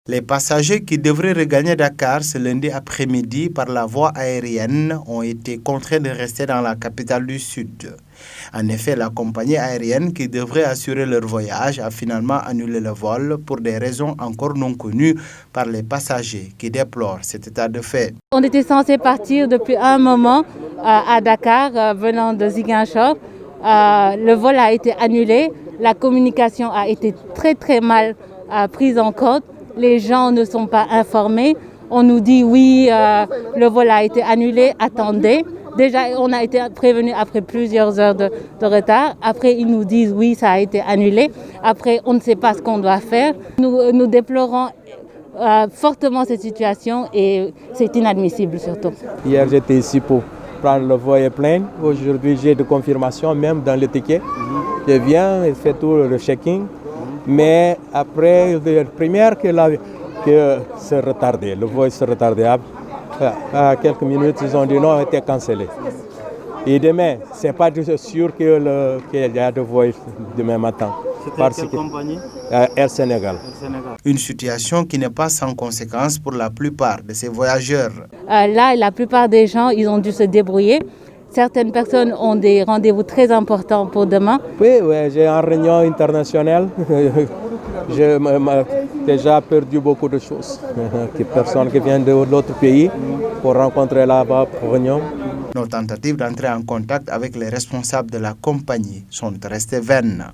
Les passagers qui devraient regagner Dakar ce lundi après-midi par la voie aérienne ont été contraints de rester dans la capitale du Sud. En effet, la compagnie aérienne qui devrait assurer leur voyage a finalement annulé le vol pour des raisons encore non connues par les passagers qui déplorent cet état de fait. On était censé partir depuis un moment à Dakar venant de Ziguinchor. Le vol a été annulé, la communication a été très mal prise en compte. Les gens ne sont pas informés. On nous dit oui, le vol a été annulé, attendez. Déjà, on a été prévenu après plusieurs heures de retard. Après, ils nous disent oui, ça a été annulé. Après, on ne sait pas ce qu'on doit faire. Nous déplorons fortement cette situation et c'est inadmissible surtout. Hier, j'étais ici pour prendre le vol plein. Aujourd'hui, j'ai de confirmation même dans le ticket. Je viens et fais tout le checking. Mais après la première que se retardait, le vol se retardait. À quelques minutes, ils ont dit non, il était cancellé. Et demain, ce n'est pas sûr qu'il y a de vol demain matin. C'était quelle compagnie? Air Sénégal. Une situation qui n'est pas sans conséquence pour la plupart de ces voyageurs. Là, la plupart des gens, ils ont dû se débrouiller. Certaines personnes ont des rendez-vous très importants pour demain. Oui, j'ai une réunion internationale. J'ai déjà perdu beaucoup de choses. Personnes qui viennent de l'autre pays pour rencontrer là-bas pour réunion. Nos tentatives d'entrer en contact avec les responsables de la compagnie sont restées vaines.